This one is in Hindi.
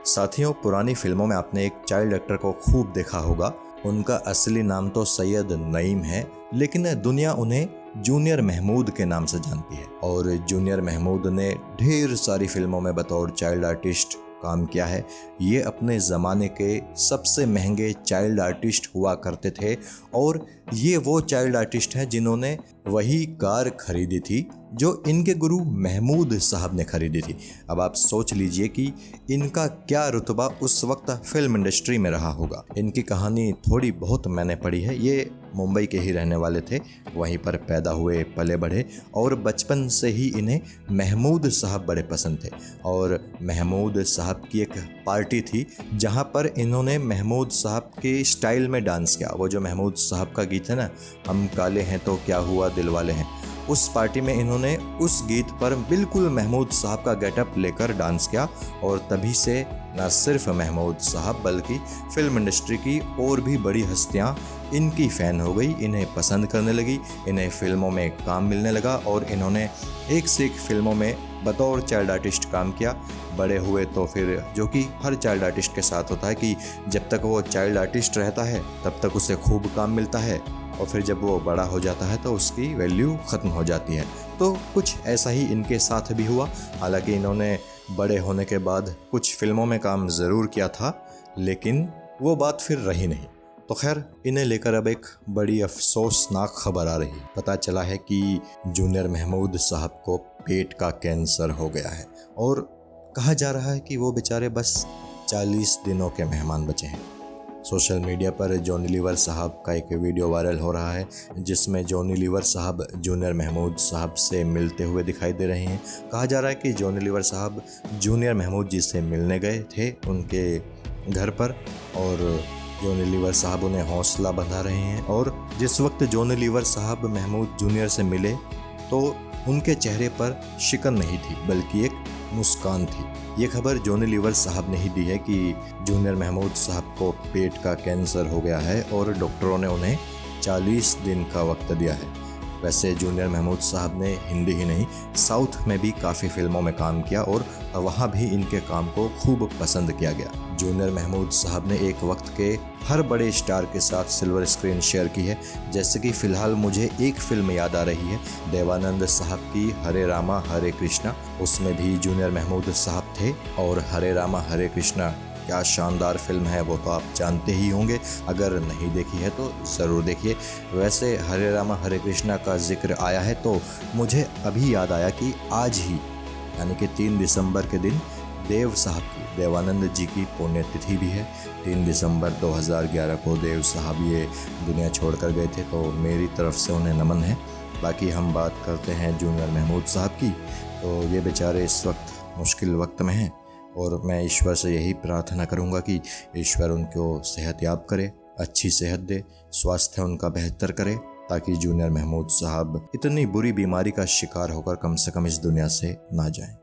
साथियों, पुरानी फिल्मों में आपने एक चाइल्ड एक्टर को खूब देखा होगा। उनका असली नाम तो सैयद नईम है, लेकिन दुनिया उन्हें जूनियर महमूद के नाम से जानती है। और जूनियर महमूद ने ढेर सारी फिल्मों में बतौर चाइल्ड आर्टिस्ट काम किया है। ये अपने ज़माने के सबसे महंगे चाइल्ड आर्टिस्ट हुआ करते थे और ये वो चाइल्ड आर्टिस्ट हैं जिन्होंने वही कार खरीदी थी जो इनके गुरु महमूद साहब ने खरीदी थी। अब आप सोच लीजिए कि इनका क्या रुतबा उस वक्त फिल्म इंडस्ट्री में रहा होगा। इनकी कहानी थोड़ी बहुत मैंने पढ़ी है। ये मुंबई के ही रहने वाले थे, वहीं पर पैदा हुए पले बढ़े और बचपन से ही इन्हें महमूद साहब बड़े पसंद थे। और महमूद साहब की एक पार्टी थी जहां पर इन्होंने महमूद साहब के स्टाइल में डांस किया। वो जो महमूद साहब का गीत है ना, हम काले हैं तो क्या हुआ दिल वाले हैं, उस पार्टी में इन्होंने उस गीत पर बिल्कुल महमूद साहब का गेटअप लेकर डांस किया। और तभी से न सिर्फ महमूद साहब बल्कि फिल्म इंडस्ट्री की और भी बड़ी हस्तियां इनकी फ़ैन हो गई, इन्हें पसंद करने लगी, इन्हें फिल्मों में काम मिलने लगा और इन्होंने एक से एक फिल्मों में बतौर चाइल्ड आर्टिस्ट काम किया। बड़े हुए तो फिर जो कि हर चाइल्ड आर्टिस्ट के साथ होता है कि जब तक वो चाइल्ड आर्टिस्ट रहता है तब तक उसे खूब काम मिलता है और फिर जब वो बड़ा हो जाता है तो उसकी वैल्यू ख़त्म हो जाती है। तो कुछ ऐसा ही इनके साथ भी हुआ। हालांकि इन्होंने बड़े होने के बाद कुछ फिल्मों में काम ज़रूर किया था, लेकिन वो बात फिर रही नहीं। तो खैर, इन्हें लेकर अब एक बड़ी अफसोसनाक खबर आ रही है। पता चला है कि जूनियर महमूद साहब को पेट का कैंसर हो गया है और कहा जा रहा है कि वो बेचारे बस 40 दिनों के मेहमान बचे हैं। सोशल मीडिया पर जॉनी लीवर साहब का एक वीडियो वायरल हो रहा है जिसमें जॉनी लीवर साहब जूनियर महमूद साहब से मिलते हुए दिखाई दे रहे हैं। कहा जा रहा है कि जॉनी लीवर साहब जूनियर महमूद जी से मिलने गए थे उनके घर पर और जॉनी लीवर साहब उन्हें हौसला बंधा रहे हैं। और जिस वक्त जॉनी लीवर साहब महमूद जूनियर से मिले तो उनके चेहरे पर शिकन नहीं थी बल्कि एक मुस्कान थी। ये खबर जॉनी लीवर साहब ने ही दी है कि जूनियर महमूद साहब को पेट का कैंसर हो गया है और डॉक्टरों ने उन्हें 40 दिन का वक्त दिया है। वैसे जूनियर महमूद साहब ने हिंदी ही नहीं साउथ में भी काफ़ी फिल्मों में काम किया और वहाँ भी इनके काम को खूब पसंद किया गया। जूनियर महमूद साहब ने एक वक्त के हर बड़े स्टार के साथ सिल्वर स्क्रीन शेयर की है। जैसे कि फ़िलहाल मुझे एक फ़िल्म याद आ रही है, देवानंद साहब की हरे रामा हरे कृष्णा। उसमें भी जूनियर महमूद साहब थे और हरे रामा हरे कृष्णा क्या शानदार फिल्म है, वो तो आप जानते ही होंगे। अगर नहीं देखी है तो ज़रूर देखिए। वैसे हरे रामा हरे कृष्णा का जिक्र आया है तो मुझे अभी याद आया कि आज ही यानी कि 3 दिसंबर के दिन देव साहब की, देवानंद जी की पुण्यतिथि भी है। 3 दिसंबर 2011 को देव साहब ये दुनिया छोड़कर गए थे, तो मेरी तरफ से उन्हें नमन है। बाकी हम बात करते हैं जूनियर महमूद साहब की, तो ये बेचारे इस वक्त मुश्किल वक्त में हैं और मैं ईश्वर से यही प्रार्थना करूंगा कि ईश्वर उनको सेहत याब करे, अच्छी सेहत दे, स्वास्थ्य उनका बेहतर करे, ताकि जूनियर महमूद साहब इतनी बुरी बीमारी का शिकार होकर कम से कम इस दुनिया से ना जाएं।